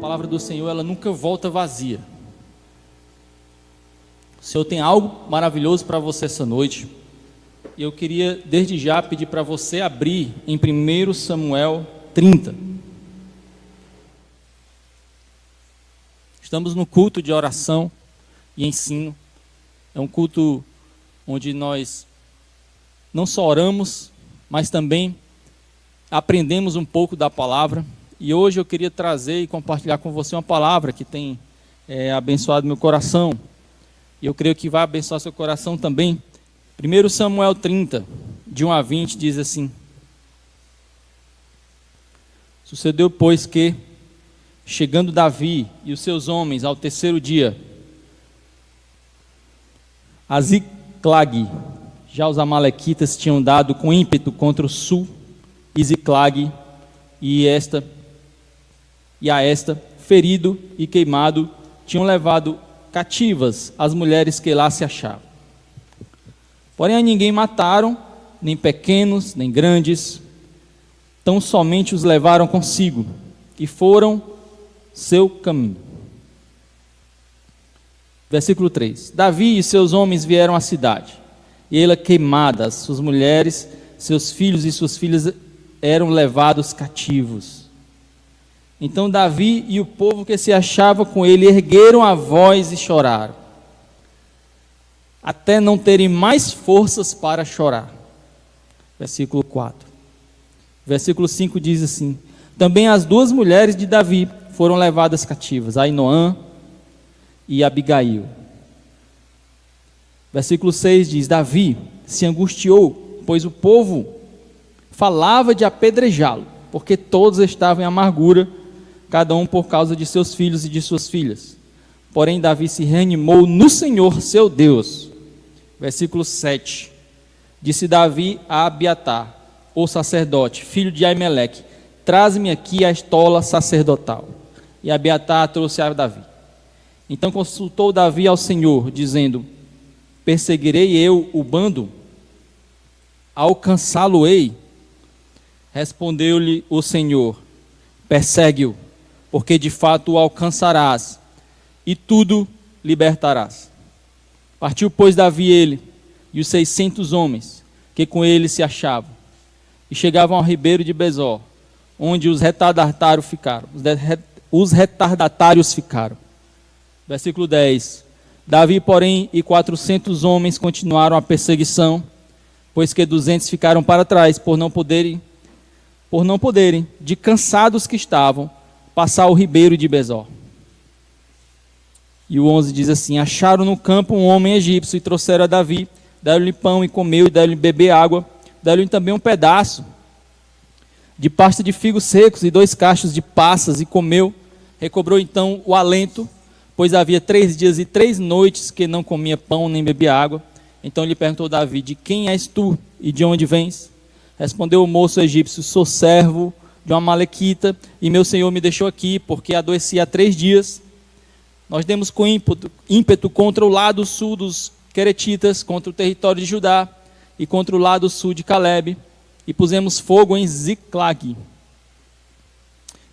palavra do Senhor, ela nunca volta vazia. O Senhor tem algo maravilhoso para você essa noite. E eu queria, desde já, pedir para você abrir em 1 Samuel 30. Estamos no culto de oração e ensino. É um culto onde nós não só oramos, mas também aprendemos um pouco da palavra. E hoje eu queria trazer e compartilhar com você uma palavra que tem abençoado meu coração. E eu creio que vai abençoar seu coração também. 1 Samuel 30, de 1 a 20, diz assim: Sucedeu, pois, que, chegando Davi e os seus homens ao terceiro dia, a Ziclague, já os amalequitas tinham dado com ímpeto contra o sul, e Ziclague, e a esta, ferido e queimado, tinham levado cativas as mulheres que lá se achavam. Porém a ninguém mataram, nem pequenos, nem grandes, tão somente os levaram consigo, e foram seu caminho. Versículo 3: Davi e seus homens vieram à cidade, e ela queimada, suas mulheres, seus filhos e suas filhas eram levados cativos. Então Davi e o povo que se achava com ele ergueram a voz e choraram, até não terem mais forças para chorar. Versículo 4. Versículo 5 diz assim: Também as duas mulheres de Davi foram levadas cativas, Ainoã e Abigail. Versículo 6 diz: Davi se angustiou, pois o povo falava de apedrejá-lo, porque todos estavam em amargura, cada um por causa de seus filhos e de suas filhas. Porém Davi se reanimou no Senhor seu Deus. Versículo 7. Disse Davi a Abiatar, o sacerdote, filho de Aimeleque: Traze-me aqui a estola sacerdotal. E Abiatar trouxe a Davi. Então consultou Davi ao Senhor, dizendo: Perseguirei eu o bando? Alcançá-lo-ei? Respondeu-lhe o Senhor: Persegue-o, porque de fato o alcançarás, e tudo libertarás. Partiu, pois, Davi ele e os 600 homens que com ele se achavam, e chegavam ao ribeiro de Besor, onde os retardatários ficaram. Versículo 10. Davi, porém, e 400 homens continuaram a perseguição, pois que 200 ficaram para trás, por não poderem, de cansados que estavam, passar o ribeiro de Besor. E o 11 diz assim: Acharam no campo um homem egípcio e trouxeram a Davi, deram-lhe pão e comeu, e deram-lhe beber água, deram-lhe também um pedaço de pasta de figos secos e 2 cachos de passas, e comeu. Recobrou então o alento, pois havia 3 dias e 3 noites que não comia pão nem bebia água. Então lhe perguntou Davi: De quem és tu e de onde vens? Respondeu o moço egípcio: Sou servo de uma amalequita, e meu senhor me deixou aqui, porque adoeci há 3 dias. Nós demos com ímpeto contra o lado sul dos queretitas, contra o território de Judá, e contra o lado sul de Calebe, e pusemos fogo em Ziclague.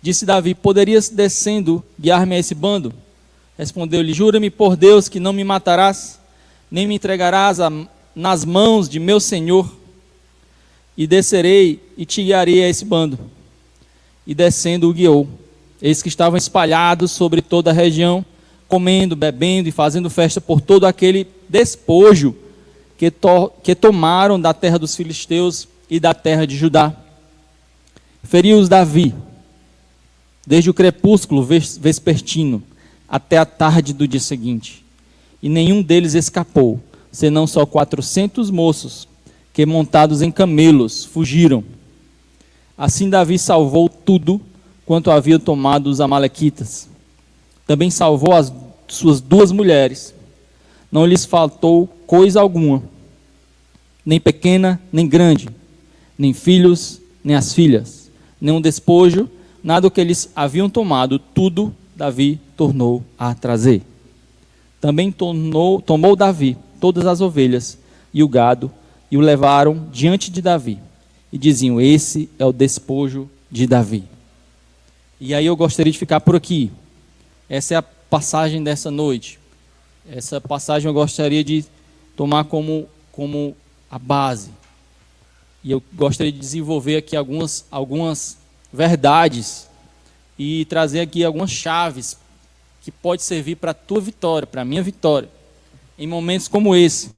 Disse Davi: Poderias, descendo, guiar-me a esse bando? Respondeu-lhe: Jura-me por Deus que não me matarás, nem me entregarás nas mãos de meu senhor, e descerei e te guiarei a esse bando. E descendo o guiou. Eis que estavam espalhados sobre toda a região, comendo, bebendo e fazendo festa por todo aquele despojo que tomaram da terra dos filisteus e da terra de Judá. Feriu-os Davi, desde o crepúsculo vespertino até a tarde do dia seguinte, e nenhum deles escapou, senão só 400 moços, que montados em camelos fugiram. Assim Davi salvou tudo quanto havia tomado os amalequitas. Também salvou as suas 2 mulheres. Não lhes faltou coisa alguma, nem pequena, nem grande, nem filhos, nem as filhas, nenhum despojo, nada do que eles haviam tomado, tudo Davi tornou a trazer. Também tomou Davi todas as ovelhas e o gado, e o levaram diante de Davi, e diziam: Esse é o despojo de Davi. E aí eu gostaria de ficar por aqui. Essa é a passagem dessa noite. Essa passagem eu gostaria de tomar como a base. E eu gostaria de desenvolver aqui algumas verdades e trazer aqui algumas chaves que pode servir para a tua vitória, para a minha vitória, em momentos como esse.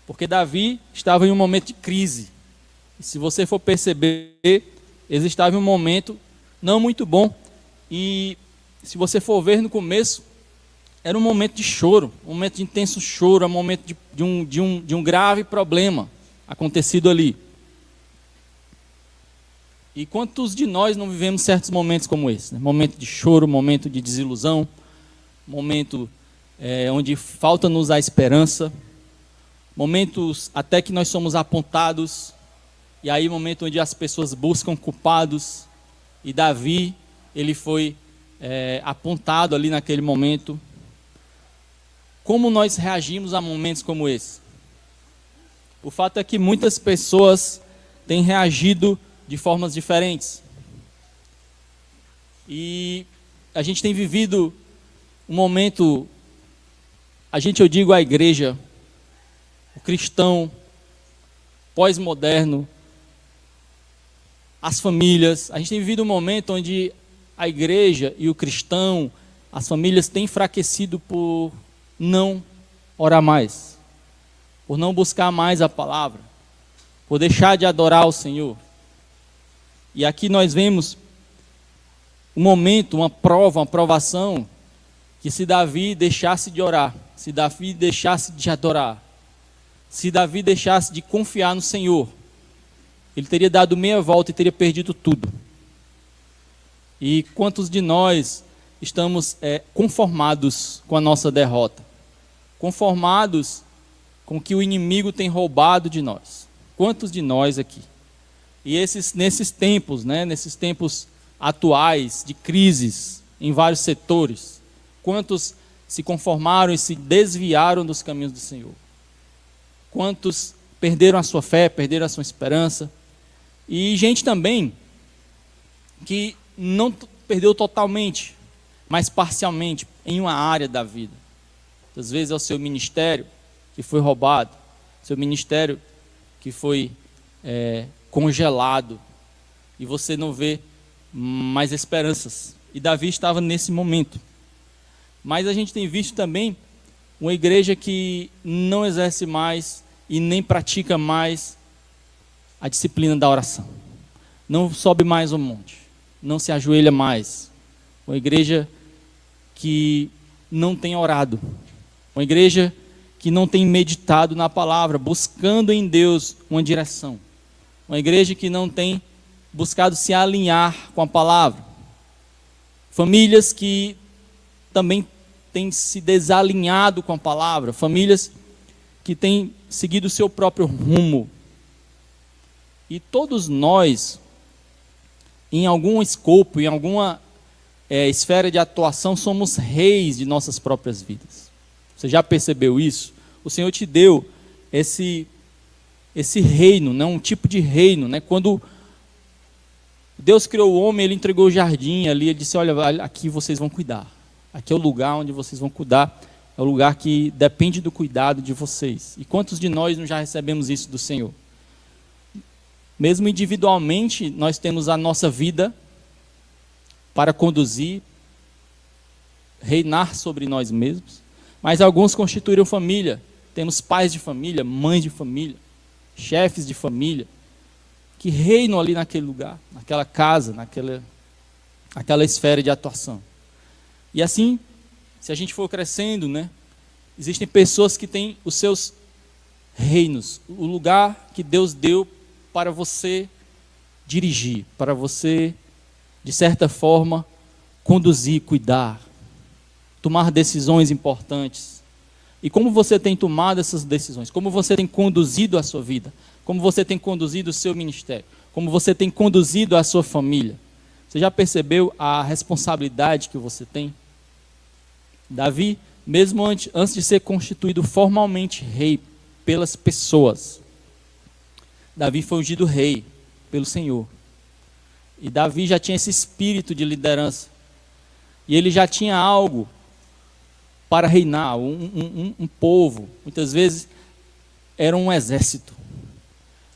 Porque Davi estava em um momento de crise. E se você for perceber, ele estava em um momento não muito bom. E se você for ver no começo, era um momento de choro, um momento de intenso choro, um momento de um grave problema acontecido ali. E quantos de nós não vivemos certos momentos como esse? Né? Momento de choro, momento de desilusão, momento onde falta-nos a esperança, momentos até que nós somos apontados, e aí momento onde as pessoas buscam culpados, e Davi, ele foi apontado ali naquele momento. Como nós reagimos a momentos como esse? O fato é que muitas pessoas têm reagido de formas diferentes. E a gente tem vivido um momento, eu digo a igreja, o cristão, pós-moderno, as famílias. A gente tem vivido um momento onde a igreja e o cristão, as famílias têm enfraquecido por não orar mais, por não buscar mais a palavra, por deixar de adorar o Senhor. E aqui nós vemos um momento, uma prova, uma provação, que se Davi deixasse de orar, se Davi deixasse de adorar, se Davi deixasse de confiar no Senhor, ele teria dado meia volta e teria perdido tudo. E quantos de nós estamos conformados com a nossa derrota? Conformados com o que o inimigo tem roubado de nós? Quantos de nós aqui? E nesses tempos, nesses tempos atuais de crises em vários setores, quantos se conformaram e se desviaram dos caminhos do Senhor? Quantos perderam a sua fé, perderam a sua esperança? E gente também que não perdeu totalmente, mas parcialmente em uma área da vida. Às vezes é o seu ministério que foi roubado, seu ministério que foi congelado, e você não vê mais esperanças. E Davi estava nesse momento. Mas a gente tem visto também uma igreja que não exerce mais e nem pratica mais a disciplina da oração. Não sobe mais o monte, não se ajoelha mais. Uma igreja que não tem orado, uma igreja que não tem meditado na palavra, buscando em Deus uma direção. Uma igreja que não tem buscado se alinhar com a palavra. Famílias que também têm se desalinhado com a palavra. Famílias que têm seguido o seu próprio rumo. E todos nós, em algum escopo, em alguma esfera de atuação, somos reis de nossas próprias vidas. Você já percebeu isso? O Senhor te deu esse reino, um tipo de reino. Quando Deus criou o homem, Ele entregou o jardim ali, Ele disse, olha, aqui vocês vão cuidar. Aqui é o lugar onde vocês vão cuidar, é o lugar que depende do cuidado de vocês. E quantos de nós não já recebemos isso do Senhor? Mesmo individualmente, nós temos a nossa vida para conduzir, reinar sobre nós mesmos, mas alguns constituíram família. Temos pais de família, mães de família, chefes de família, que reinam ali naquele lugar, naquela casa, naquela esfera de atuação. E assim, se a gente for crescendo, existem pessoas que têm os seus reinos, o lugar que Deus deu para você dirigir, para você, de certa forma, conduzir, cuidar, tomar decisões importantes. E como você tem tomado essas decisões? Como você tem conduzido a sua vida? Como você tem conduzido o seu ministério? Como você tem conduzido a sua família? Você já percebeu a responsabilidade que você tem? Davi, mesmo antes de ser constituído formalmente rei pelas pessoas, Davi foi ungido rei pelo Senhor. E Davi já tinha esse espírito de liderança. E ele já tinha algo para reinar, um povo. Muitas vezes era um exército.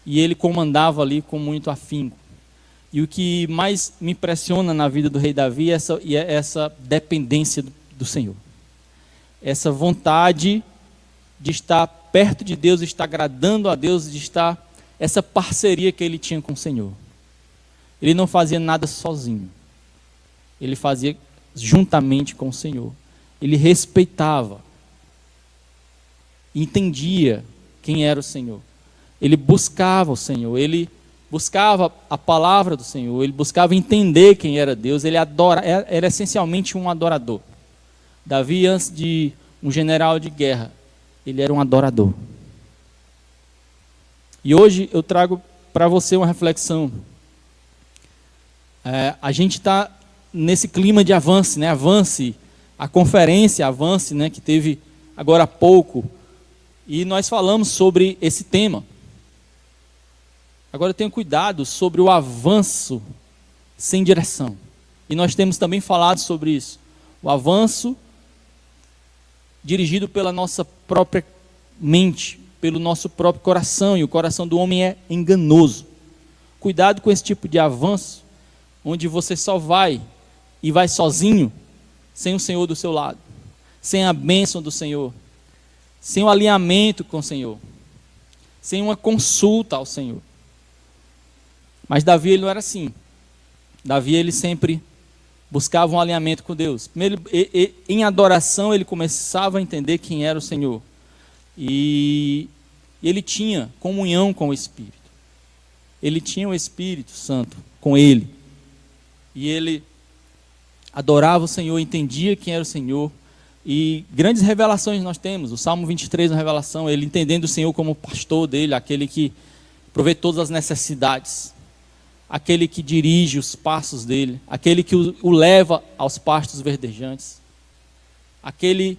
E ele comandava ali com muito afinco. E o que mais me impressiona na vida do rei Davi é essa dependência do Senhor. Essa vontade de estar perto de Deus, de estar agradando a Deus, de estar... essa parceria que ele tinha com o Senhor. Ele não fazia nada sozinho. Ele fazia juntamente com o Senhor. Ele respeitava, entendia quem era o Senhor. Ele buscava o Senhor, ele buscava a palavra do Senhor, ele buscava entender quem era Deus, ele era essencialmente um adorador. Davi, antes de um general de guerra, ele era um adorador. E hoje eu trago para você uma reflexão. A gente está nesse clima de avance, né? Avance, a conferência Avance, né? Que teve agora há pouco. E nós falamos sobre esse tema. Agora tenha cuidado sobre o avanço sem direção. E nós temos também falado sobre isso. O avanço dirigido pela nossa própria mente, pelo nosso próprio coração, e o coração do homem é enganoso. Cuidado com esse tipo de avanço, onde você só vai e vai sozinho, sem o Senhor do seu lado, sem a bênção do Senhor, sem o alinhamento com o Senhor, sem uma consulta ao Senhor. Mas Davi, ele não era assim. Davi, ele sempre buscava um alinhamento com Deus. Primeiro, em adoração, ele começava a entender quem era o Senhor. E ele tinha comunhão com o Espírito. Ele tinha o Espírito Santo com ele. E ele adorava o Senhor, entendia quem era o Senhor. E grandes revelações nós temos. O Salmo 23, na revelação, ele entendendo o Senhor como pastor dele, aquele que provê todas as necessidades, aquele que dirige os passos dele, aquele que o leva aos pastos verdejantes, aquele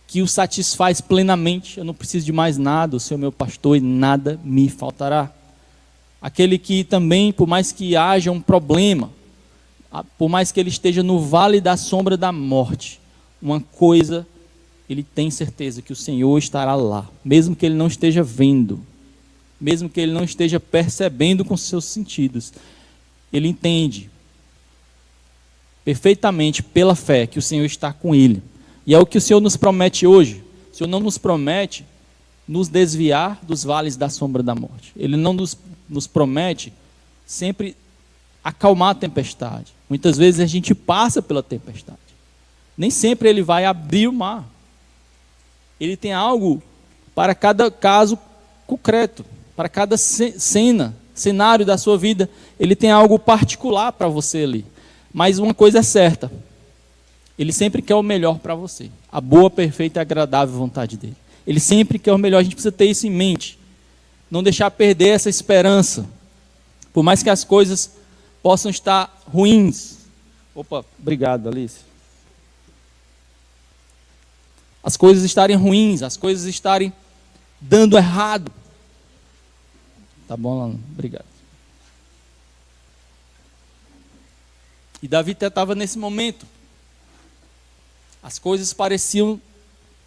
que o satisfaz plenamente. Eu não preciso de mais nada, o Senhor é meu pastor e nada me faltará. Aquele que também, por mais que haja um problema, por mais que ele esteja no vale da sombra da morte, uma coisa ele tem certeza, que o Senhor estará lá, mesmo que ele não esteja vendo, mesmo que ele não esteja percebendo com seus sentidos. Ele entende perfeitamente pela fé que o Senhor está com ele. E é o que o Senhor nos promete hoje. O Senhor não nos promete nos desviar dos vales da sombra da morte. Ele não nos promete sempre acalmar a tempestade. Muitas vezes a gente passa pela tempestade. Nem sempre ele vai abrir o mar. Ele tem algo para cada caso concreto, para cada cenário da sua vida. Ele tem algo particular para você ali. Mas uma coisa é certa: ele sempre quer o melhor para você, a boa, perfeita e agradável vontade dele. Ele sempre quer o melhor. A gente precisa ter isso em mente, não deixar perder essa esperança, por mais que as coisas possam estar ruins. Opa, obrigado, Alice. As coisas estarem ruins, as coisas estarem dando errado. Tá bom, Lana? Obrigado. E Davi estava nesse momento. As coisas pareciam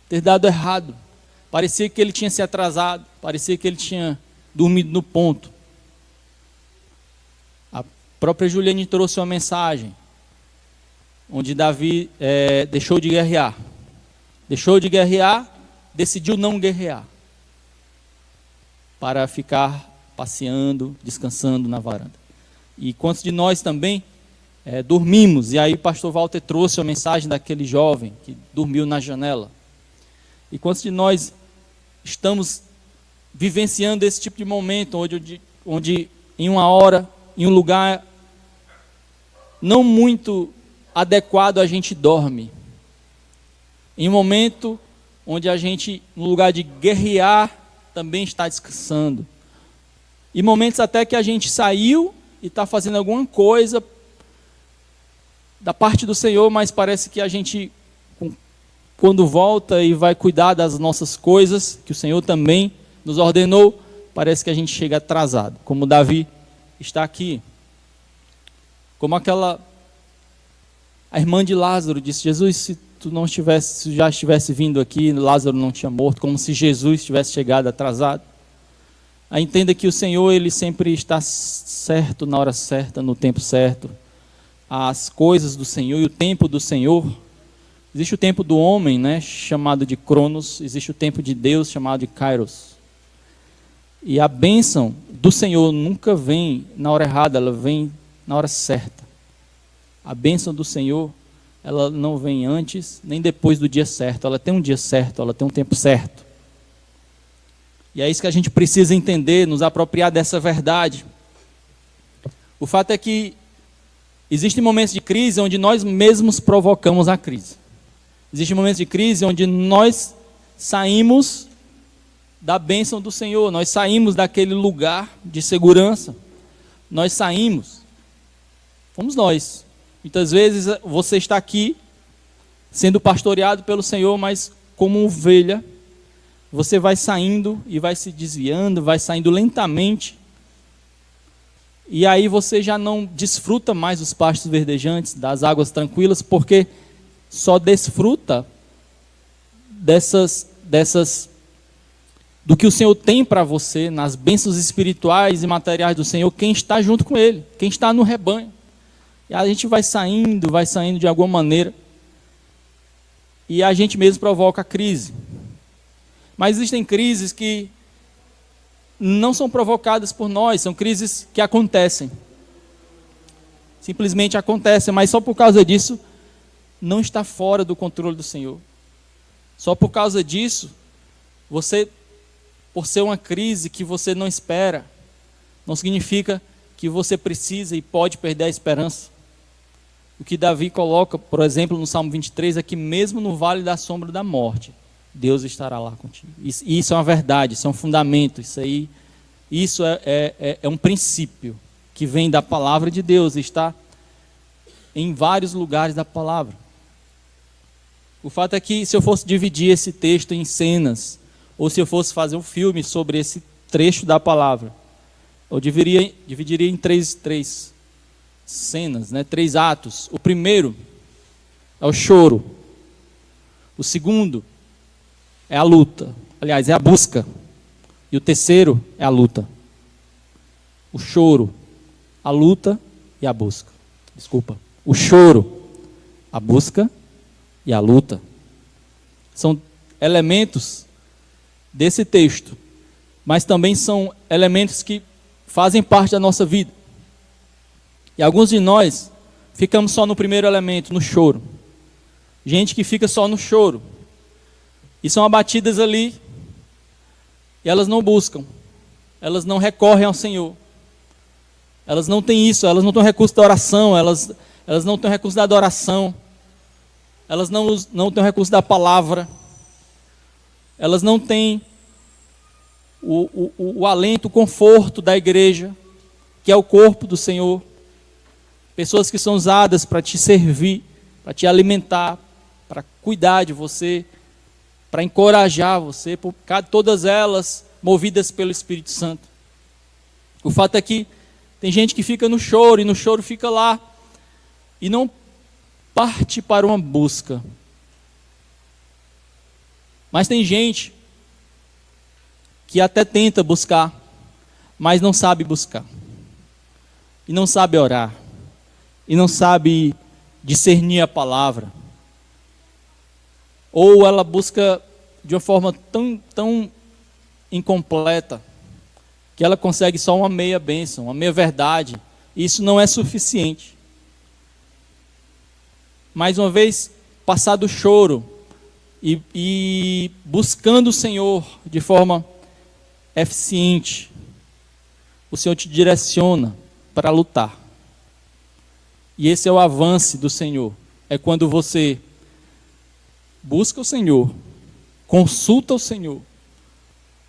ter dado errado. Parecia que ele tinha se atrasado. Parecia que ele tinha dormido no ponto. A própria Juliane trouxe uma mensagem onde Davi deixou de guerrear. Deixou de guerrear, decidiu não guerrear, para ficar passeando, descansando na varanda. E quantos de nós também dormimos? E aí o pastor Walter trouxe a mensagem daquele jovem que dormiu na janela. E quantos de nós estamos vivenciando esse tipo de momento, onde em uma hora, em um lugar não muito adequado, a gente dorme? Em um momento onde a gente, no lugar de guerrear, também está descansando. E momentos até que a gente saiu e está fazendo alguma coisa da parte do Senhor, mas parece que a gente, quando volta e vai cuidar das nossas coisas, que o Senhor também nos ordenou, parece que a gente chega atrasado, como Davi está aqui. Como a irmã de Lázaro disse: Jesus, se tu não estivesse, se já estivesse vindo aqui, Lázaro não tinha morto, como se Jesus tivesse chegado atrasado. Aí entenda que o Senhor, Ele sempre está certo, na hora certa, no tempo certo. As coisas do Senhor e o tempo do Senhor. Existe o tempo do homem, né, chamado de Cronos, existe o tempo de Deus, chamado de Kairos. E a bênção do Senhor nunca vem na hora errada, ela vem na hora certa. A bênção do Senhor, ela não vem antes nem depois do dia certo, ela tem um dia certo, ela tem um tempo certo. E é isso que a gente precisa entender, nos apropriar dessa verdade. O fato é que existem momentos de crise onde nós mesmos provocamos a crise. Existem momentos de crise onde nós saímos da bênção do Senhor, nós saímos daquele lugar de segurança, nós saímos, fomos nós. Muitas vezes você está aqui, sendo pastoreado pelo Senhor, mas como ovelha, você vai saindo e vai se desviando, vai saindo lentamente, e aí você já não desfruta mais dos pastos verdejantes, das águas tranquilas, porque só desfruta do que o Senhor tem para você, nas bênçãos espirituais e materiais do Senhor, quem está junto com Ele, quem está no rebanho. E a gente vai saindo de alguma maneira, e a gente mesmo provoca a crise. Mas existem crises que não são provocadas por nós, são crises que acontecem. Simplesmente acontecem, mas só por causa disso, não está fora do controle do Senhor. Só por causa disso, você, por ser uma crise que você não espera, não significa que você precisa e pode perder a esperança. O que Davi coloca, por exemplo, no Salmo 23, é que mesmo no vale da sombra da morte, Deus estará lá contigo. Isso é uma verdade, isso é um fundamento, isso é um princípio que vem da palavra de Deus, está em vários lugares da palavra. O fato é que se eu fosse dividir esse texto em cenas, ou se eu fosse fazer um filme sobre esse trecho da palavra, eu dividiria em três cenas, né? 3 atos. O primeiro é o choro. O segundo é a luta. Aliás, é a busca. E o terceiro é a luta. O choro, a luta e a busca. Desculpa. O choro, a busca e a luta. São elementos desse texto, mas também são elementos que fazem parte da nossa vida. E alguns de nós ficamos só no primeiro elemento, no choro. Gente que fica só no choro. E são abatidas ali, e elas não buscam, elas não recorrem ao Senhor. Elas não têm isso, elas não têm o recurso da oração, elas não têm o recurso da adoração, elas não têm o recurso da palavra, elas não têm o alento, o conforto da igreja, que é o corpo do Senhor. Pessoas que são usadas para te servir, para te alimentar, para cuidar de você, para encorajar você, todas elas movidas pelo Espírito Santo. O fato é que tem gente que fica no choro, e no choro fica lá, e não parte para uma busca. Mas tem gente que até tenta buscar, mas não sabe buscar, e não sabe orar, e não sabe discernir a palavra, ou ela busca de uma forma tão incompleta, que ela consegue só uma meia bênção, uma meia verdade. Isso não é suficiente. Mais uma vez, passado o choro e buscando o Senhor de forma eficiente, o Senhor te direciona para lutar. E esse é o avanço do Senhor. É quando você busca o Senhor, consulta o Senhor.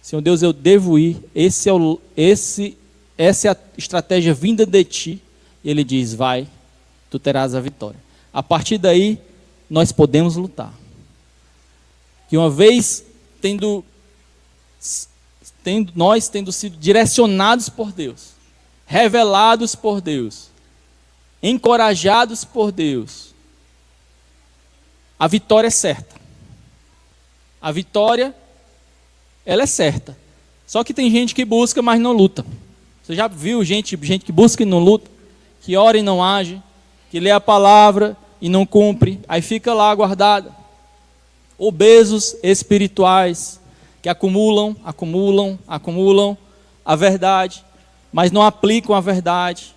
Senhor Deus, eu devo ir. Essa é a estratégia vinda de ti. E Ele diz: vai, tu terás a vitória. A partir daí, nós podemos lutar. Que uma vez nós tendo sido direcionados por Deus, revelados por Deus, encorajados por Deus, a vitória é certa. A vitória, ela é certa. Só que tem gente que busca, mas não luta. Você já viu gente que busca e não luta? Que ora e não age? Que lê a palavra e não cumpre? Aí fica lá guardada. Obesos espirituais, que acumulam a verdade, mas não aplicam a verdade.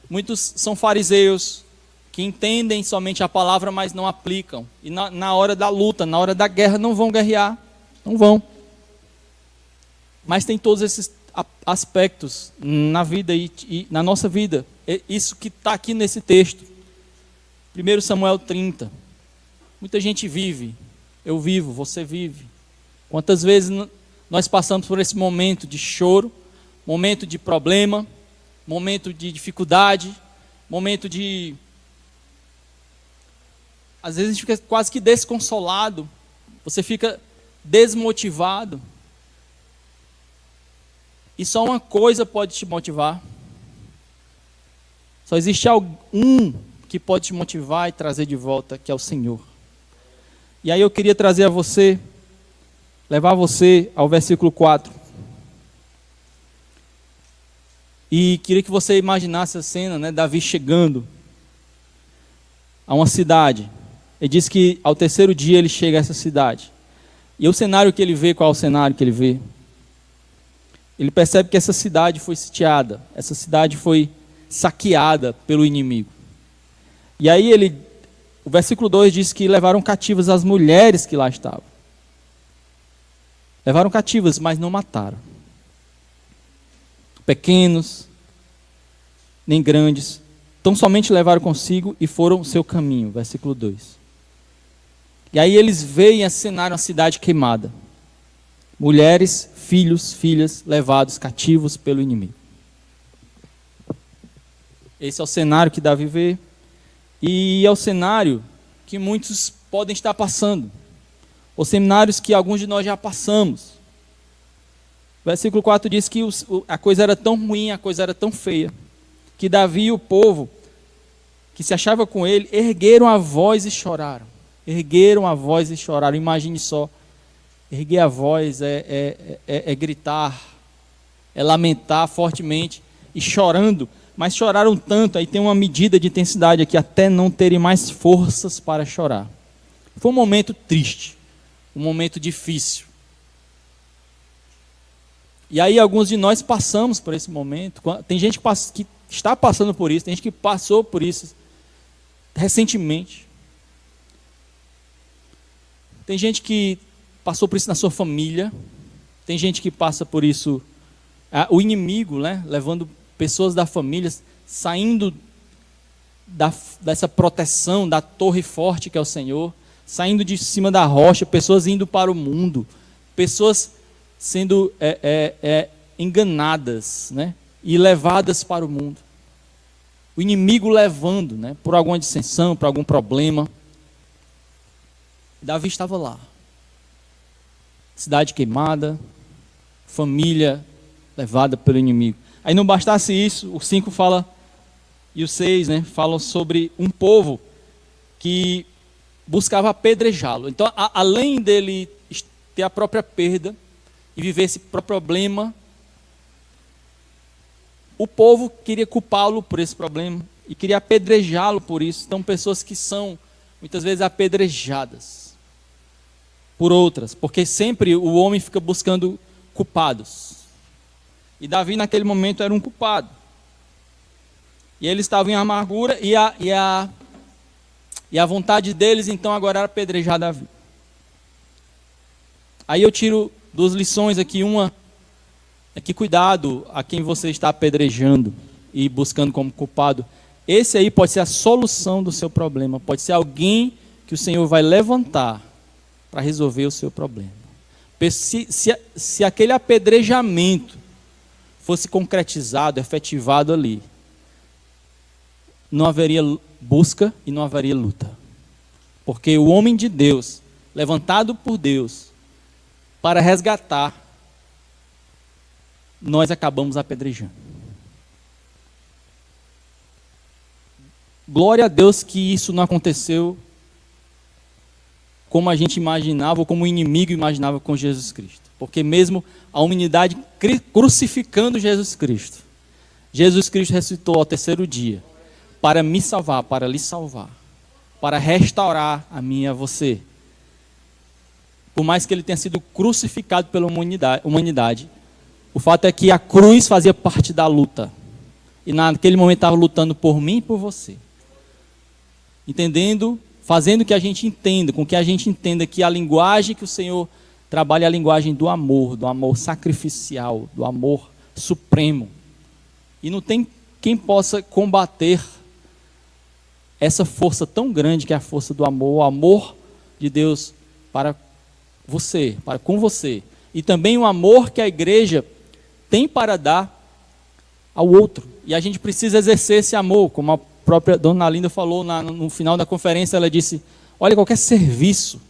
Muitos são fariseus, que entendem somente a palavra, mas não aplicam. E na hora da luta, na hora da guerra, não vão guerrear. Não vão. Mas tem todos esses aspectos na vida e na nossa vida. Isso que está aqui nesse texto. 1 Samuel 30. Muita gente vive. Eu vivo, você vive. Quantas vezes nós passamos por esse momento de choro, momento de problema, momento de dificuldade, momento de... Às vezes a gente fica quase que desconsolado, você fica desmotivado. E só uma coisa pode te motivar. Só existe um que pode te motivar e trazer de volta, que é o Senhor. E aí eu queria trazer a você, levar você ao versículo 4. E queria que você imaginasse a cena, né? Davi chegando a uma cidade. Ele diz que ao terceiro dia ele chega a essa cidade. E o cenário que ele vê, qual é o cenário que ele vê? Ele percebe que essa cidade foi sitiada, essa cidade foi saqueada pelo inimigo. E aí o versículo 2 diz que levaram cativas as mulheres que lá estavam. Levaram cativas, mas não mataram. Pequenos, nem grandes, tão somente levaram consigo e foram o seu caminho. Versículo 2. E aí eles veem esse cenário, uma cidade queimada. Mulheres, filhos, filhas levados cativos pelo inimigo. Esse é o cenário que Davi vê. E é o cenário que muitos podem estar passando. Os cenários que alguns de nós já passamos. O versículo 4 diz que a coisa era tão ruim, a coisa era tão feia, que Davi e o povo que se achava com ele ergueram a voz e choraram. Ergueram a voz e choraram. Imagine só. Erguer a voz é gritar, é lamentar fortemente e chorando. Mas choraram tanto, aí tem uma medida de intensidade aqui, até não terem mais forças para chorar. Foi um momento triste, um momento difícil. E aí alguns de nós passamos por esse momento. Tem gente que está passando por isso, tem gente que passou por isso recentemente. Tem gente que passou por isso na sua família. Tem gente que passa por isso, o inimigo, né, levando pessoas da família, saindo dessa proteção, da torre forte que é o Senhor, saindo de cima da rocha, pessoas indo para o mundo, pessoas sendo enganadas, né, e levadas para o mundo. O inimigo levando, né, por alguma dissensão, por algum problema. Davi estava lá. Cidade queimada, família levada pelo inimigo. Aí não bastasse isso, o 5 fala, e o 6, né, falam sobre um povo que buscava apedrejá-lo. Então, além dele ter a própria perda e viver esse problema, o povo queria culpá-lo por esse problema e queria apedrejá-lo por isso. Então, pessoas que são muitas vezes apedrejadas por outras, porque sempre o homem fica buscando culpados. E Davi naquele momento era um culpado. E eles estavam em amargura e a vontade deles então agora era apedrejar Davi. Aí eu tiro duas lições aqui. Uma é que cuidado a quem você está apedrejando e buscando como culpado. Esse aí pode ser a solução do seu problema. Pode ser alguém que o Senhor vai levantar para resolver o seu problema. Se aquele apedrejamento fosse concretizado, efetivado ali, não haveria busca e não haveria luta. Porque o homem de Deus, levantado por Deus, para resgatar, nós acabamos apedrejando. glória a Deus que isso não aconteceu como a gente imaginava, ou como o inimigo imaginava com Jesus Cristo. Porque mesmo a humanidade crucificando Jesus Cristo, Jesus Cristo ressuscitou ao terceiro dia para me salvar, para lhe salvar, para restaurar a mim e a você. Por mais que ele tenha sido crucificado pela humanidade, o fato é que a cruz fazia parte da luta. E naquele momento estava lutando por mim e por você. Entendendo, fazendo que a gente entenda, com que a gente entenda que a linguagem que o Senhor trabalha é a linguagem do amor sacrificial, do amor supremo. E não tem quem possa combater essa força tão grande que é a força do amor, o amor de Deus para você, para com você. E também o amor que a igreja tem para dar ao outro. E a gente precisa exercer esse amor, como a própria dona Linda falou no final da conferência, ela disse, olha, qualquer serviço,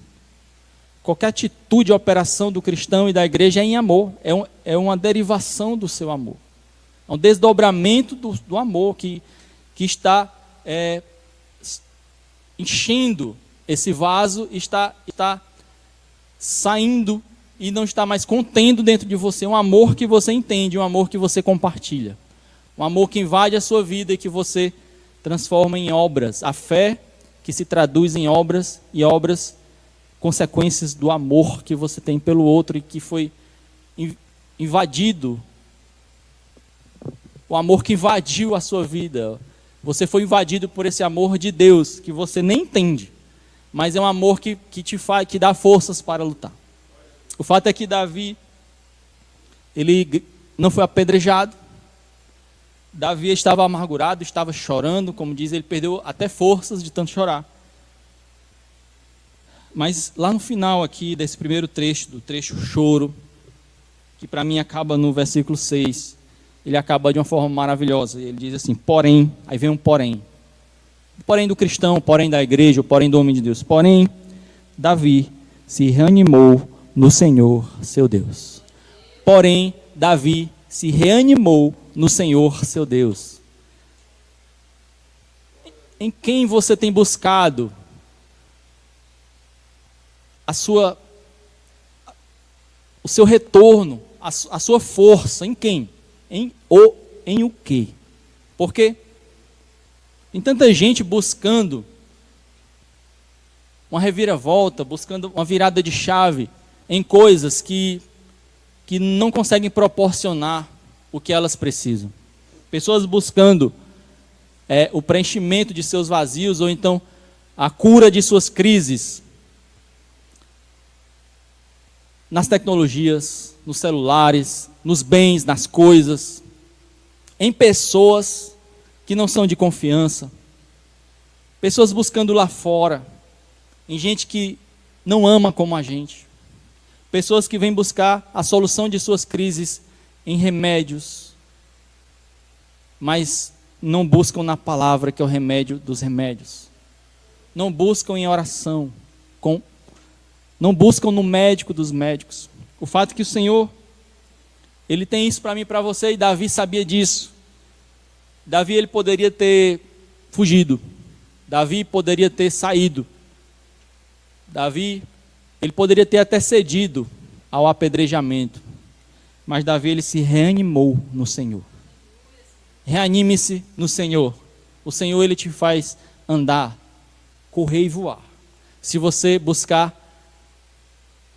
qualquer atitude, operação do cristão e da igreja é em amor, é uma derivação do seu amor. É um desdobramento do amor que está enchendo esse vaso, está saindo e não está mais contendo dentro de você um amor que você entende, um amor que você compartilha. Um amor que invade a sua vida e que você transforma em obras. A fé que se traduz em obras, e obras, consequências do amor que você tem pelo outro e que foi invadido. O amor que invadiu a sua vida. Você foi invadido por esse amor de Deus, que você nem entende. Mas é um amor que te dá forças para lutar. O fato é que Davi, ele não foi apedrejado. Davi estava amargurado, estava chorando, como diz, ele perdeu até forças de tanto chorar. Mas lá no final aqui desse primeiro trecho, do trecho choro, que para mim acaba no versículo 6, ele acaba de uma forma maravilhosa. Ele diz assim, porém, aí vem um porém. O porém do cristão, o porém da igreja, o porém do homem de Deus. Porém, Davi se reanimou no Senhor, seu Deus. Porém, Davi se reanimou no Senhor, seu Deus. Em quem você tem buscado o seu retorno, a sua força? Em quem? Em o quê? Porque tem tanta gente buscando uma reviravolta, buscando uma virada de chave em coisas que não conseguem proporcionar o que elas precisam. Pessoas buscando o preenchimento de seus vazios, ou então a cura de suas crises nas tecnologias, nos celulares, nos bens, nas coisas, em pessoas que não são de confiança, pessoas buscando lá fora, em gente que não ama como a gente, pessoas que vêm buscar a solução de suas crises em remédios, mas não buscam na palavra, que é o remédio dos remédios. Não buscam em oração, não buscam no médico dos médicos. O fato é que o Senhor, Ele tem isso para mim e para você, e Davi sabia disso. Davi, ele poderia ter fugido. Davi poderia ter saído. Davi, ele poderia ter até cedido ao apedrejamento. Mas Davi, ele se reanimou no Senhor. Reanime-se no Senhor. O Senhor, ele te faz andar, correr e voar. Se você buscar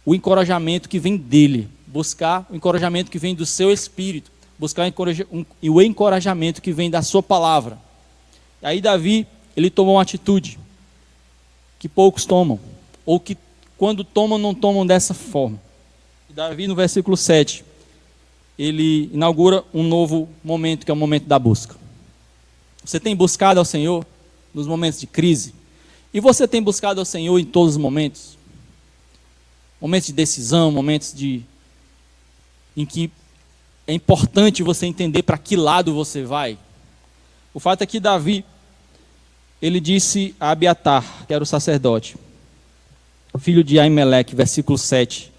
o encorajamento que vem dele, buscar o encorajamento que vem do seu espírito, buscar o encorajamento que vem da sua palavra. E aí Davi, ele tomou uma atitude que poucos tomam, ou que quando tomam, não tomam dessa forma. E Davi, no versículo 7, ele inaugura um novo momento, que é o momento da busca. Você tem buscado ao Senhor nos momentos de crise? E você tem buscado ao Senhor em todos os momentos? Momentos de decisão, momentos em que é importante você entender para que lado você vai. O fato é que Davi, ele disse a Abiatar, que era o sacerdote, filho de Aimeleque, versículo 7,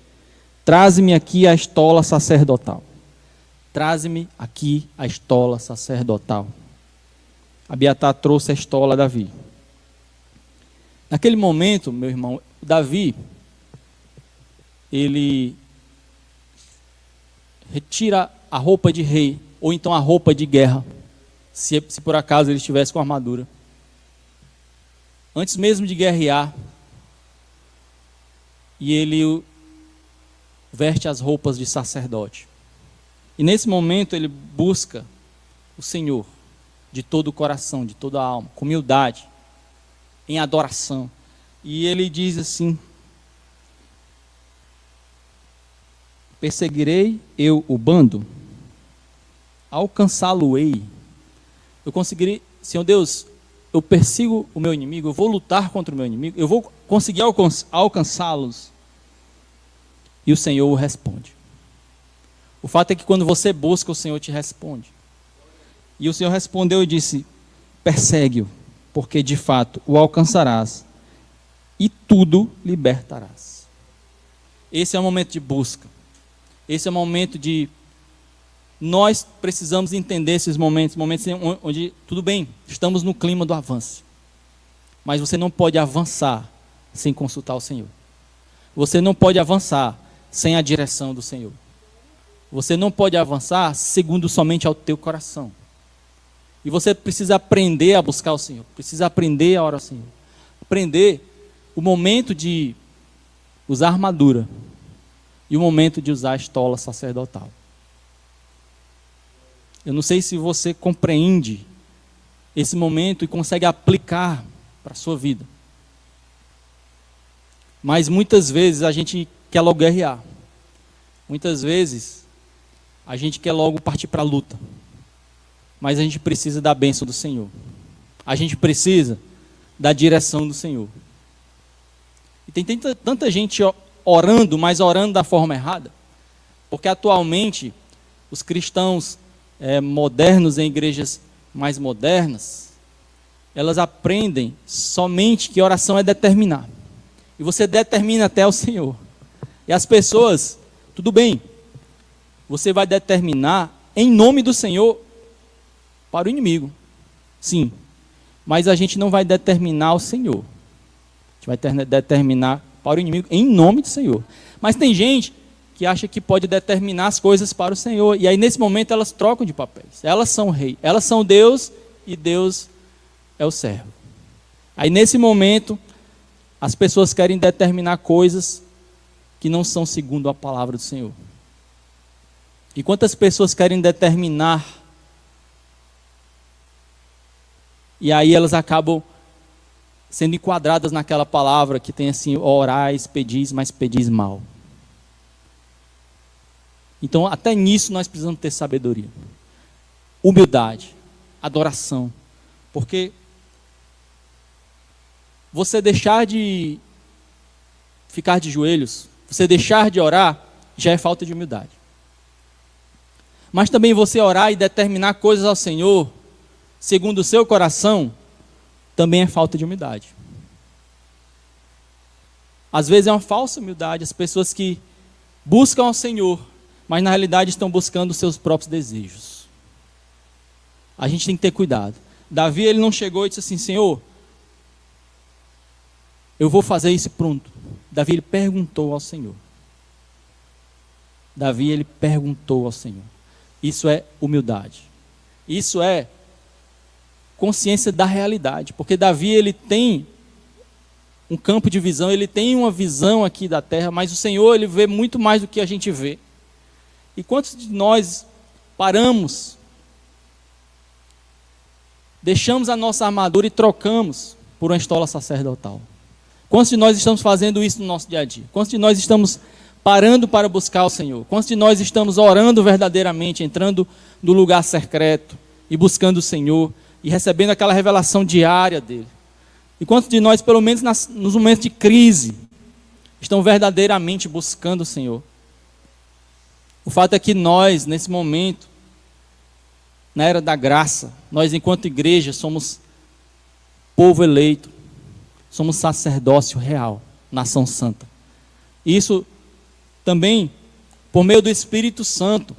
traze-me aqui a estola sacerdotal. Traze-me aqui a estola sacerdotal. Abiatar trouxe a estola a Davi. Naquele momento, meu irmão, Davi, ele retira a roupa de rei, ou então a roupa de guerra, se por acaso ele estivesse com armadura. Antes mesmo de guerrear, e ele veste as roupas de sacerdote. E nesse momento ele busca o Senhor de todo o coração, de toda a alma, com humildade, em adoração. E ele diz assim: perseguirei eu o bando, alcançá-lo-ei. Eu conseguirei, Senhor Deus, eu persigo o meu inimigo, eu vou lutar contra o meu inimigo, eu vou conseguir alcançá-los. E o Senhor o responde. O fato é que quando você busca, o Senhor te responde. E o Senhor respondeu e disse: persegue-o, porque de fato o alcançarás e tudo libertarás. Esse é o momento de busca. Esse é o momento de... Nós precisamos entender esses momentos onde, tudo bem, estamos no clima do avanço. Mas você não pode avançar sem consultar o Senhor. Você não pode avançar sem a direção do Senhor. Você não pode avançar segundo somente ao teu coração. E você precisa aprender a buscar o Senhor. Precisa aprender a orar ao Senhor. Aprender o momento de usar armadura e o momento de usar a estola sacerdotal. Eu não sei se você compreende esse momento e consegue aplicar para a sua vida. Mas muitas vezes a gente quer logo guerrear. Muitas vezes a gente quer logo partir para a luta. Mas a gente precisa da bênção do Senhor. A gente precisa da direção do Senhor. E tem tanta gente orando, mas orando da forma errada. Porque atualmente os cristãos modernos em igrejas mais modernas, elas aprendem somente que oração é determinar. E você determina até o Senhor. E as pessoas, tudo bem, você vai determinar em nome do Senhor para o inimigo. Sim, mas a gente não vai determinar o Senhor. A gente vai determinar para o inimigo em nome do Senhor. Mas tem gente que acha que pode determinar as coisas para o Senhor. E aí nesse momento elas trocam de papéis. Elas são rei, elas são Deus e Deus é o servo. Aí nesse momento as pessoas querem determinar coisas que não são segundo a palavra do Senhor. E quantas pessoas querem determinar, e aí elas acabam sendo enquadradas naquela palavra que tem assim: orais, pedis, mas pedis mal. Então até nisso nós precisamos ter sabedoria, humildade, adoração. Porque você deixar de ficar de joelhos, você deixar de orar, já é falta de humildade. Mas também você orar e determinar coisas ao Senhor, segundo o seu coração, também é falta de humildade. Às vezes é uma falsa humildade, as pessoas que buscam ao Senhor, mas na realidade estão buscando os seus próprios desejos. A gente tem que ter cuidado. Davi, ele não chegou e disse assim: Senhor, eu vou fazer isso pronto. Davi, ele perguntou ao Senhor. Davi, ele perguntou ao Senhor. Isso é humildade. Isso é consciência da realidade. Porque Davi, ele tem um campo de visão, ele tem uma visão aqui da terra, mas o Senhor, ele vê muito mais do que a gente vê. E quantos de nós paramos, deixamos a nossa armadura e trocamos por uma estola sacerdotal? Quantos de nós estamos fazendo isso no nosso dia a dia? Quantos de nós estamos parando para buscar o Senhor? Quantos de nós estamos orando verdadeiramente, entrando no lugar secreto e buscando o Senhor e recebendo aquela revelação diária dele? E quantos de nós, pelo menos nos momentos de crise, estão verdadeiramente buscando o Senhor? O fato é que nós, nesse momento, na era da graça, nós enquanto igreja somos povo eleito, somos sacerdócio real, nação santa. Isso também, por meio do Espírito Santo,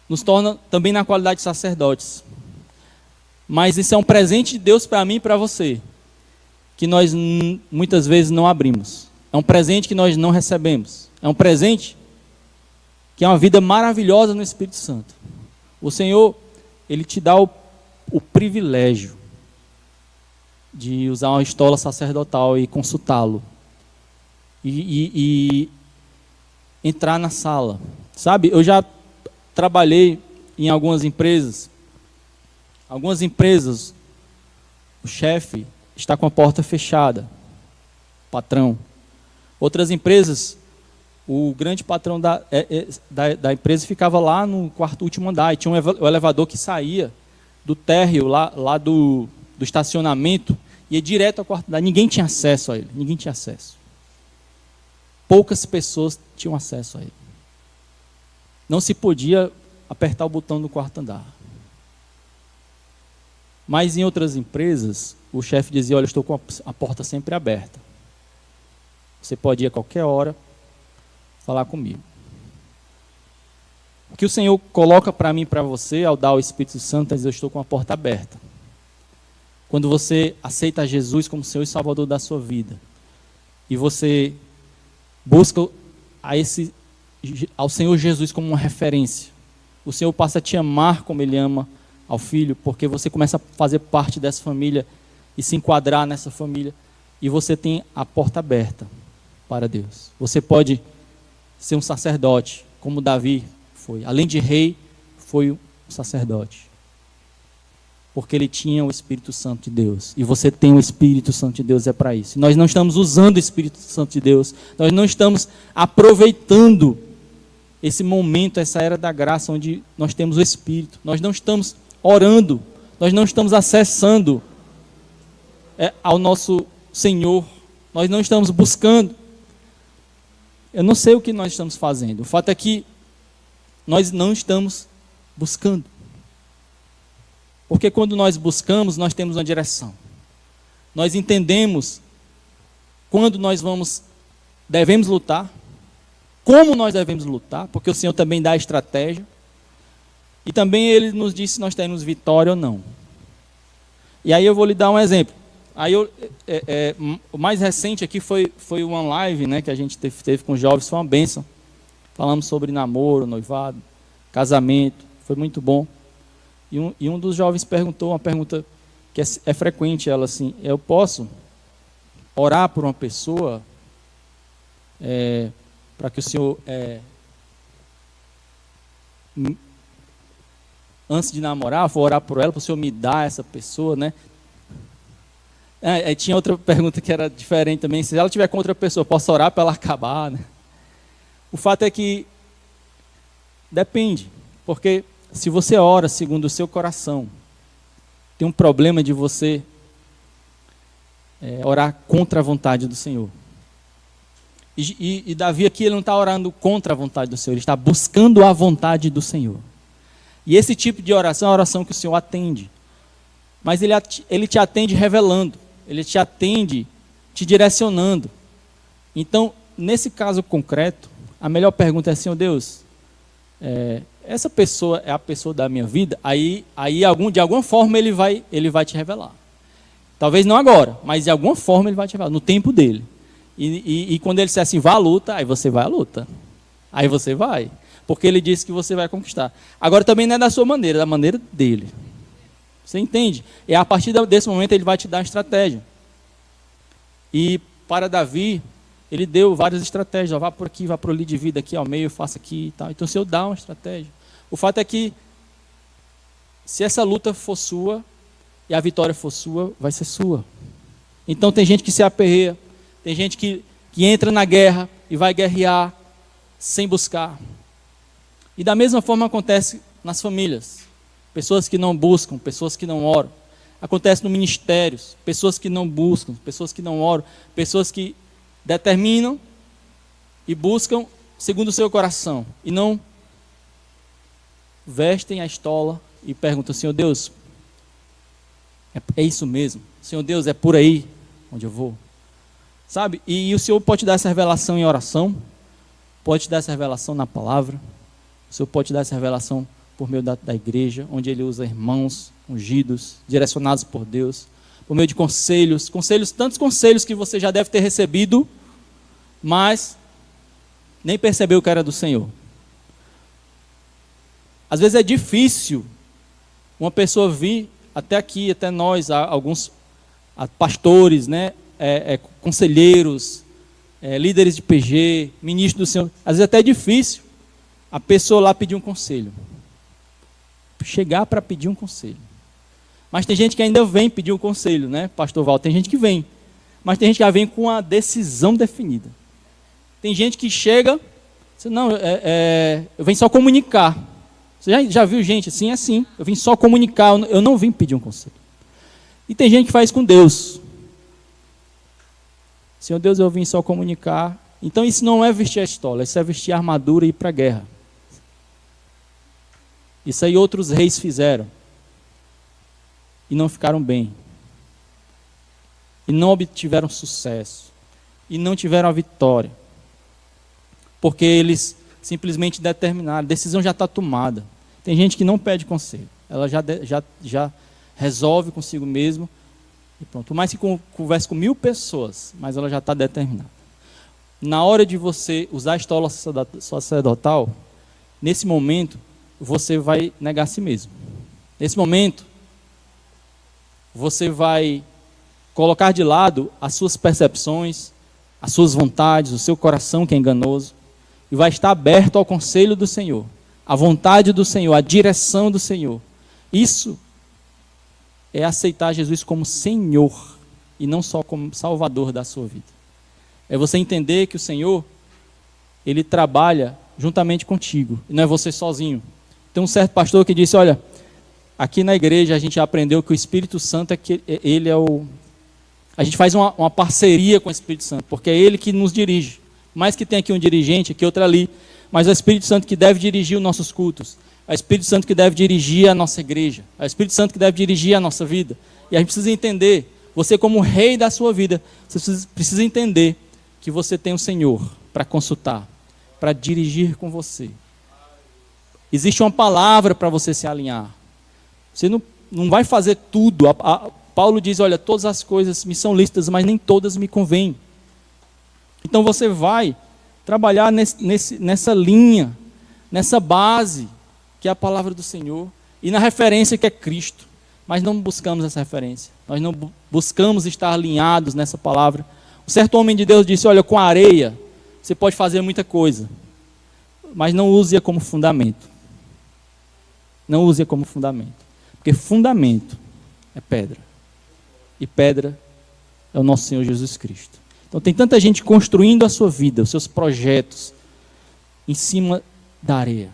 nos torna também na qualidade de sacerdotes. Mas isso é um presente de Deus para mim e para você, que nós muitas vezes não abrimos. É um presente que nós não recebemos. É um presente que é uma vida maravilhosa no Espírito Santo. O Senhor, Ele te dá o privilégio de usar uma estola sacerdotal e consultá-lo. E entrar na sala. Sabe, eu já trabalhei em algumas empresas. Algumas empresas, o chefe está com a porta fechada, o patrão. Outras empresas, o grande patrão da empresa ficava lá no quarto último andar, e tinha um elevador que saía do térreo, lá do estacionamento, e ia direto ao quarto andar. Ninguém tinha acesso a ele, ninguém tinha acesso. Poucas pessoas tinham acesso a ele. Não se podia apertar o botão do quarto andar. Mas em outras empresas, o chefe dizia, olha, eu estou com a porta sempre aberta. Você pode ir a qualquer hora falar comigo. O que o Senhor coloca para mim e para você, ao dar o Espírito Santo, é dizer, eu estou com a porta aberta. Quando você aceita Jesus como Senhor e Salvador da sua vida, e você busca ao Senhor Jesus como uma referência, o Senhor passa a te amar como Ele ama ao filho, porque você começa a fazer parte dessa família e se enquadrar nessa família, e você tem a porta aberta para Deus. Você pode ser um sacerdote, como Davi foi. Além de rei, foi um sacerdote. Porque ele tinha o Espírito Santo de Deus. E você tem o Espírito Santo de Deus, é para isso. Nós não estamos usando o Espírito Santo de Deus. Nós não estamos aproveitando esse momento, essa era da graça, onde nós temos o Espírito. Nós não estamos orando. Nós não estamos acessando ao nosso Senhor. Nós não estamos buscando. Eu não sei o que nós estamos fazendo. O fato é que nós não estamos buscando. Porque quando nós buscamos, nós temos uma direção. Nós entendemos quando nós devemos lutar, como nós devemos lutar, porque o Senhor também dá a estratégia. E também Ele nos diz se nós temos vitória ou não. E aí eu vou lhe dar um exemplo. O mais recente aqui foi uma live, né, que a gente teve com os jovens, foi uma bênção. Falamos sobre namoro, noivado, casamento, foi muito bom. E um dos jovens perguntou uma pergunta que é frequente, ela assim, eu posso orar por uma pessoa para que o Senhor, antes de namorar, eu vou orar por ela, para o Senhor me dar essa pessoa, né? Tinha outra pergunta que era diferente também, se ela tiver com outra pessoa, eu posso orar para ela acabar, né? O fato é que depende, porque se você ora segundo o seu coração, tem um problema de você orar contra a vontade do Senhor. E Davi aqui, ele não está orando contra a vontade do Senhor, ele está buscando a vontade do Senhor. E esse tipo de oração é a oração que o Senhor atende. Mas ele te atende revelando, ele te atende te direcionando. Então, nesse caso concreto, a melhor pergunta é, Senhor Deus, essa pessoa é a pessoa da minha vida? Aí de alguma forma ele vai te revelar. Talvez não agora, mas de alguma forma ele vai te revelar, no tempo dele. E quando ele disser assim, vá à luta, aí você vai à luta. Aí você vai, porque ele disse que você vai conquistar. Agora também não é da sua maneira, é da maneira dele. Você entende? E a partir desse momento ele vai te dar uma estratégia. E para Davi, ele deu várias estratégias. Vá por aqui, vá para o ali de vida aqui ao meio, faça aqui e tal. Então o Senhor dá uma estratégia. O fato é que, se essa luta for sua, e a vitória for sua, vai ser sua. Então tem gente que se aperreia, tem gente que entra na guerra e vai guerrear sem buscar. E da mesma forma acontece nas famílias. Pessoas que não buscam, pessoas que não oram. Acontece no ministérios, pessoas que não buscam, pessoas que não oram, pessoas que determinam e buscam segundo o seu coração. E não vestem a estola e perguntam, Senhor Deus, é isso mesmo? Senhor Deus, é por aí onde eu vou? Sabe? E o Senhor pode te dar essa revelação em oração, pode te dar essa revelação na palavra, o Senhor pode te dar essa revelação por meio da igreja, onde Ele usa irmãos ungidos, direcionados por Deus, por meio de conselhos, tantos conselhos que você já deve ter recebido, mas nem percebeu que era do Senhor. Às vezes é difícil uma pessoa vir até aqui, até nós, alguns pastores, né, conselheiros, líderes de PG, ministros do Senhor. Às vezes até é difícil a pessoa lá pedir um conselho. Chegar para pedir um conselho. Mas tem gente que ainda vem pedir um conselho, né, pastor Val? Tem gente que vem. Mas tem gente que já vem com a decisão definida. Tem gente que chega, não, eu venho só comunicar. Você já viu gente assim? É assim. Eu vim só comunicar, eu não vim pedir um conselho. E tem gente que faz com Deus. Senhor Deus, eu vim só comunicar. Então isso não é vestir a estola, isso é vestir a armadura e ir para a guerra. Isso aí outros reis fizeram. E não ficaram bem. E não obtiveram sucesso. E não tiveram a vitória. Porque eles simplesmente determinaram, a decisão já está tomada. Tem gente que não pede conselho. Ela já resolve consigo mesmo. E pronto. Por mais que converse com 1000 pessoas, mas ela já está determinada. Na hora de você usar a estola sacerdotal, nesse momento, você vai negar a si mesmo. Nesse momento, você vai colocar de lado as suas percepções, as suas vontades, o seu coração que é enganoso, e vai estar aberto ao conselho do Senhor, à vontade do Senhor, à direção do Senhor. Isso é aceitar Jesus como Senhor e não só como Salvador da sua vida. É você entender que o Senhor, Ele trabalha juntamente contigo, e não é você sozinho. Tem um certo pastor que disse, olha, aqui na igreja a gente aprendeu que o Espírito Santo ele é o... A gente faz uma parceria com o Espírito Santo, porque é Ele que nos dirige. Mais que tem aqui um dirigente, aqui outro ali, mas é o Espírito Santo que deve dirigir os nossos cultos. É o Espírito Santo que deve dirigir a nossa igreja. É o Espírito Santo que deve dirigir a nossa vida. E a gente precisa entender, você como rei da sua vida, você precisa entender que você tem um Senhor para consultar, para dirigir com você. Existe uma palavra para você se alinhar. Você não vai fazer tudo. Paulo diz, olha, todas as coisas me são lícitas, mas nem todas me convêm. Então você vai trabalhar nessa linha, nessa base, que é a palavra do Senhor, e na referência que é Cristo. Mas não buscamos essa referência. Nós não buscamos estar alinhados nessa palavra. Um certo homem de Deus disse, olha, com a areia você pode fazer muita coisa, mas não use-a como fundamento. Não use-a como fundamento. Porque fundamento é pedra. E pedra é o nosso Senhor Jesus Cristo. Então tem tanta gente construindo a sua vida, os seus projetos, em cima da areia.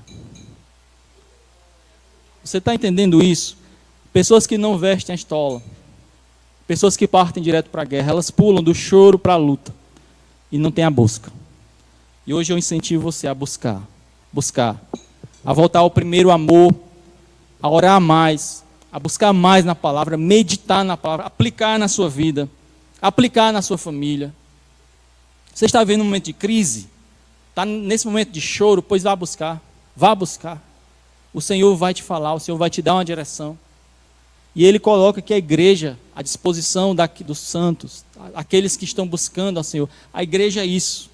Você está entendendo isso? Pessoas que não vestem a estola, pessoas que partem direto para a guerra, elas pulam do choro para a luta e não tem a busca. E hoje eu incentivo você a buscar, a voltar ao primeiro amor, a orar mais, a buscar mais na palavra, meditar na palavra, aplicar na sua vida, aplicar na sua família. Você está vivendo um momento de crise? Está nesse momento de choro? Pois vá buscar. O Senhor vai te falar, o Senhor vai te dar uma direção. E Ele coloca aqui a igreja à disposição dos santos, aqueles que estão buscando ao Senhor. A igreja é isso.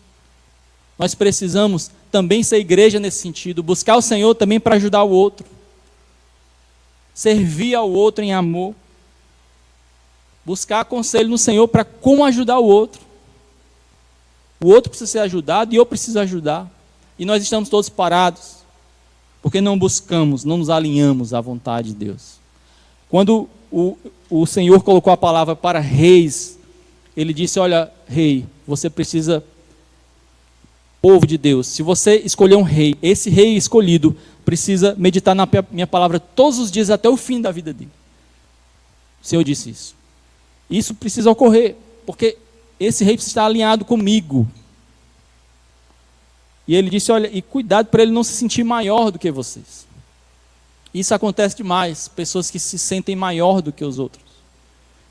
Nós precisamos também ser igreja nesse sentido, buscar o Senhor também para ajudar o outro. Servir ao outro em amor. Buscar conselho no Senhor para como ajudar o outro. O outro precisa ser ajudado e eu preciso ajudar. E nós estamos todos parados, porque não buscamos, não nos alinhamos à vontade de Deus. Quando o Senhor colocou a palavra para reis, Ele disse, olha, rei, você precisa, povo de Deus, se você escolher um rei, esse rei escolhido precisa meditar na minha palavra todos os dias até o fim da vida dele. O Senhor disse isso. Isso precisa ocorrer, porque esse rei precisa estar alinhado comigo. E Ele disse, olha, e cuidado para ele não se sentir maior do que vocês. Isso acontece demais, pessoas que se sentem maior do que os outros.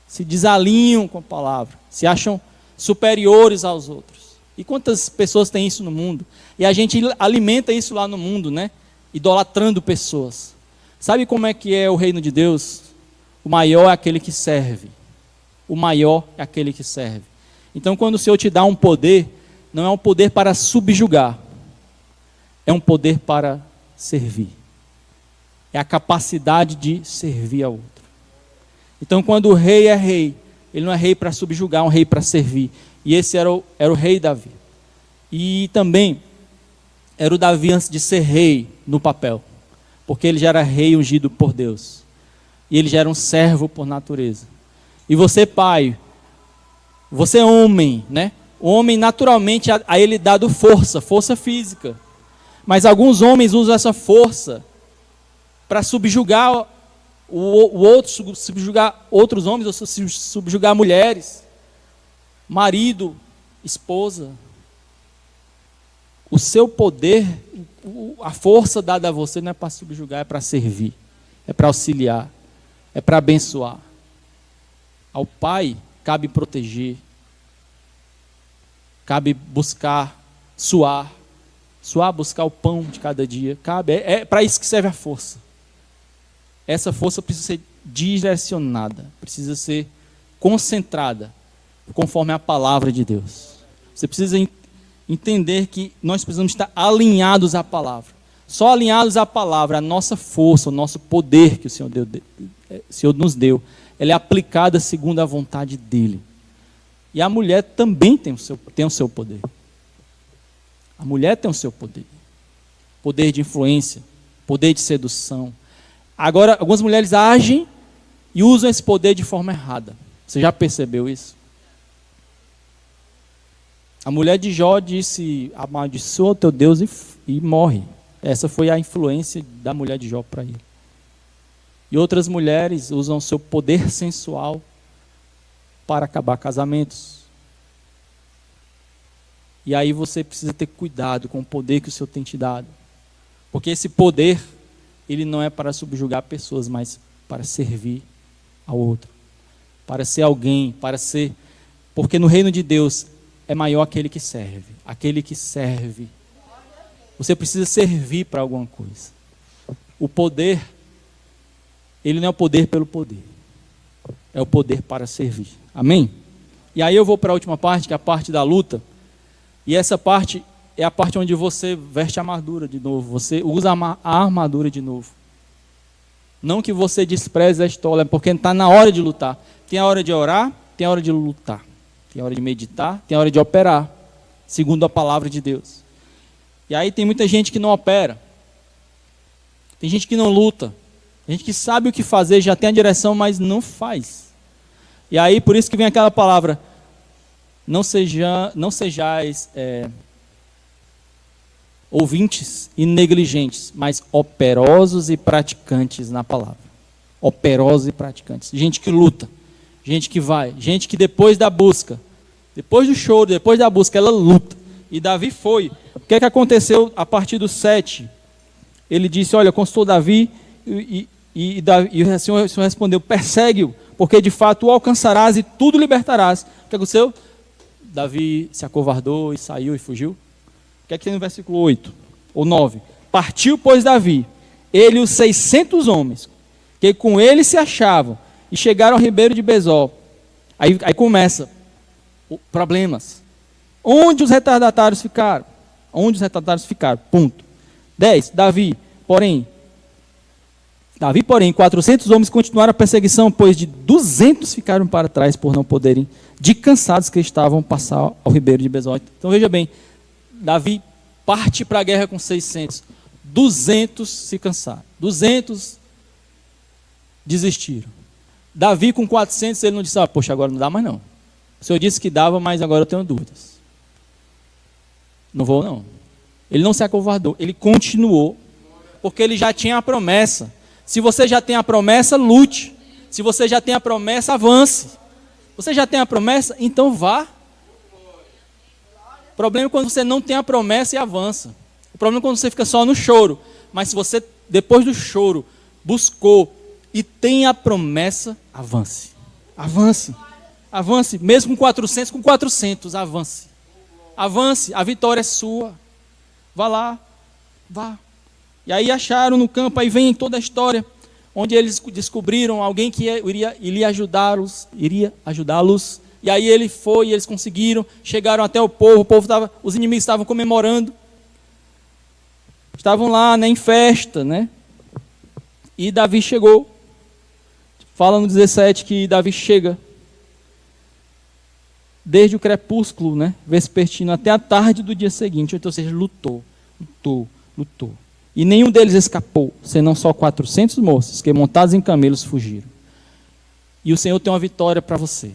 Se desalinham com a palavra, se acham superiores aos outros. E quantas pessoas têm isso no mundo? E a gente alimenta isso lá no mundo, né? Idolatrando pessoas. Sabe como é que é o reino de Deus? O maior é aquele que serve. O maior é aquele que serve. Então, quando o Senhor te dá um poder, não é um poder para subjugar, é um poder para servir. É a capacidade de servir ao outro. Então, quando o rei é rei, ele não é rei para subjugar, é um rei para servir. E esse era o rei Davi. E também era o Davi antes de ser rei no papel, porque ele já era rei ungido por Deus. E ele já era um servo por natureza. E você, pai, você é homem, né? O homem naturalmente a ele dado força física. Mas alguns homens usam essa força para subjugar o outro, subjugar outros homens, ou subjugar mulheres, marido, esposa. O seu poder, a força dada a você não é para subjugar, é para servir, é para auxiliar, é para abençoar. Ao pai cabe proteger, cabe buscar, suar, buscar o pão de cada dia, cabe, é para isso que serve a força. Essa força precisa ser direcionada, precisa ser concentrada, conforme a palavra de Deus. Você precisa entender que nós precisamos estar alinhados à palavra. Só alinhados à palavra, a nossa força, o nosso poder que o Senhor nos deu, ela é aplicada segundo a vontade dEle. E a mulher também tem o seu poder. A mulher tem o seu poder. Poder de influência, poder de sedução. Agora, algumas mulheres agem e usam esse poder de forma errada. Você já percebeu isso? A mulher de Jó disse: amaldiçoa o teu Deus e morre. Essa foi a influência da mulher de Jó para ele. E outras mulheres usam seu poder sensual para acabar casamentos. E aí você precisa ter cuidado com o poder que o Senhor tem te dado. Porque esse poder, ele não é para subjugar pessoas, mas para servir ao outro. Para ser alguém, porque no reino de Deus é maior aquele que serve. Aquele que serve. Você precisa servir para alguma coisa. O poder, ele não é o poder pelo poder. É o poder para servir. Amém? E aí eu vou para a última parte, que é a parte da luta. E essa parte é a parte onde você veste a armadura de novo. Você usa a armadura de novo. Não que você despreze a história, porque está na hora de lutar. Tem a hora de orar, tem a hora de lutar. Tem a hora de meditar, tem a hora de operar, segundo a palavra de Deus. E aí tem muita gente que não opera. Tem gente que não luta. Tem gente que sabe o que fazer, já tem a direção, mas não faz. E aí por isso que vem aquela palavra: não sejais ouvintes e negligentes, mas operosos e praticantes na palavra. Operosos e praticantes. Gente que luta, gente que vai, gente que depois da busca, depois do choro, depois da busca, ela luta. E Davi foi. O que é que aconteceu a partir do 7? Ele disse: olha, consultou Davi e o Senhor respondeu: persegue-o, porque de fato o alcançarás e tudo libertarás. O que aconteceu? Davi se acovardou e saiu e fugiu. O que é que tem no versículo 8 ou 9? Partiu, pois, Davi, ele e os 600 homens, que com ele se achavam, e chegaram ao ribeiro de Besor. Aí começa problemas. Onde os retardatários ficaram? Onde os retardatários ficaram? Ponto. 10. Davi, porém, 400 homens continuaram a perseguição, pois de 200 ficaram para trás por não poderem, de cansados que estavam, passar ao ribeiro de Besor. Então veja bem, Davi parte para a guerra com 600. 200 se cansaram. 200 desistiram. Davi com 400, ele não disse: poxa, agora não dá mais não. O Senhor disse que dava, mas agora eu tenho dúvidas. Não vou não. Ele não se acovardou, ele continuou, porque ele já tinha a promessa. Se você já tem a promessa, lute. Se você já tem a promessa, avance. Você já tem a promessa, então vá. O problema é quando você não tem a promessa e avança. O problema é quando você fica só no choro. Mas se você, depois do choro, buscou e tem a promessa, avance. Avance. Avance. Mesmo com 400, avance. Avance. A vitória é sua. Vá lá. Vá. E aí acharam no campo, aí vem toda a história, onde eles descobriram alguém que iria ajudá-los, e aí ele foi, e eles conseguiram, chegaram até o povo estava, os inimigos estavam comemorando, estavam lá, né, em festa, né? E Davi chegou. Fala no 17 que Davi chega desde o crepúsculo, né, vespertino, até a tarde do dia seguinte. Então, ou seja, lutou. E nenhum deles escapou, senão só 400 moços que, montados em camelos, fugiram. E o Senhor tem uma vitória para você.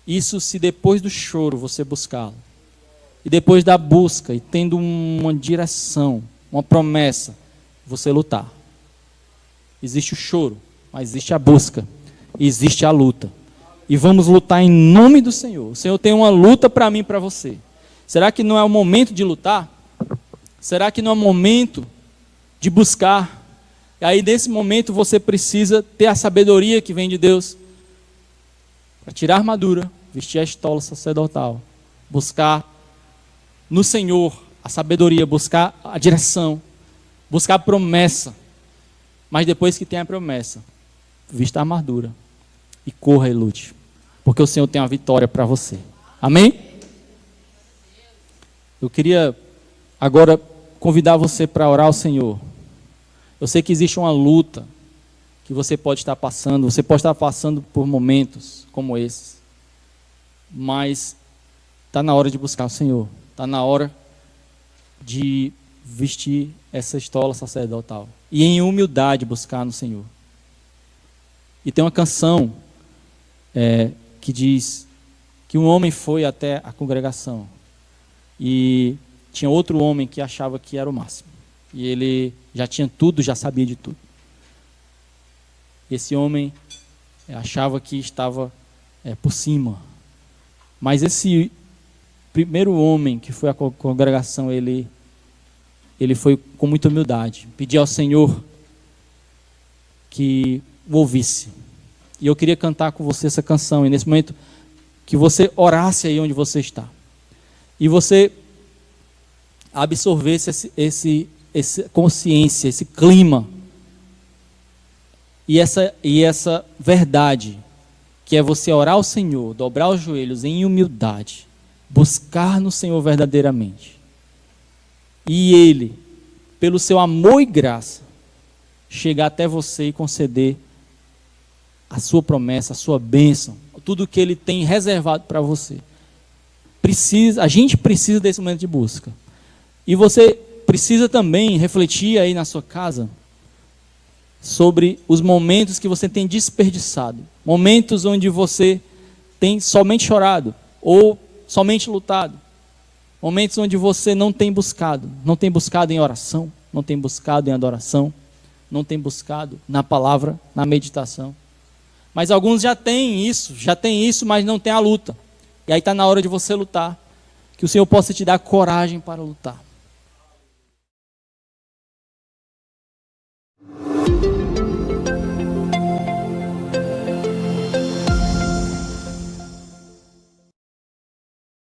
Isso se depois do choro você buscá-lo. E depois da busca, e tendo uma direção, uma promessa, você lutar. Existe o choro, mas existe a busca, e existe a luta. E vamos lutar em nome do Senhor. O Senhor tem uma luta para mim e para você. Será que não é o momento de lutar? Será que não é o momento de buscar? E aí, nesse momento, você precisa ter a sabedoria que vem de Deus para tirar a armadura, vestir a estola sacerdotal, buscar no Senhor a sabedoria, buscar a direção, buscar a promessa. Mas depois que tem a promessa, vista a armadura e corra e lute, porque o Senhor tem uma vitória para você. Amém? Eu queria agora convidar você para orar ao Senhor. Eu sei que existe uma luta que você pode estar passando, você pode estar passando por momentos como esses, mas está na hora de buscar o Senhor, está na hora de vestir essa estola sacerdotal e em humildade buscar no Senhor. E tem uma canção que diz que um homem foi até a congregação e tinha outro homem que achava que era o máximo. E ele já tinha tudo, já sabia de tudo. Esse homem achava que estava por cima. Mas esse primeiro homem que foi à congregação, ele foi com muita humildade. Pediu ao Senhor que o ouvisse. E eu queria cantar com você essa canção. E nesse momento, que você orasse aí onde você está. E você absorvesse essa consciência, esse clima e essa verdade, que é você orar ao Senhor, dobrar os joelhos em humildade, buscar no Senhor verdadeiramente, e Ele, pelo seu amor e graça, chegar até você e conceder a sua promessa, a sua bênção, tudo que Ele tem reservado para você. A gente precisa desse momento de busca. E você precisa também refletir aí na sua casa sobre os momentos que você tem desperdiçado. Momentos onde você tem somente chorado ou somente lutado. Momentos onde você não tem buscado em oração, não tem buscado em adoração, não tem buscado na palavra, na meditação. Mas alguns já têm isso, mas não tem a luta. E aí está na hora de você lutar. Que o Senhor possa te dar coragem para lutar.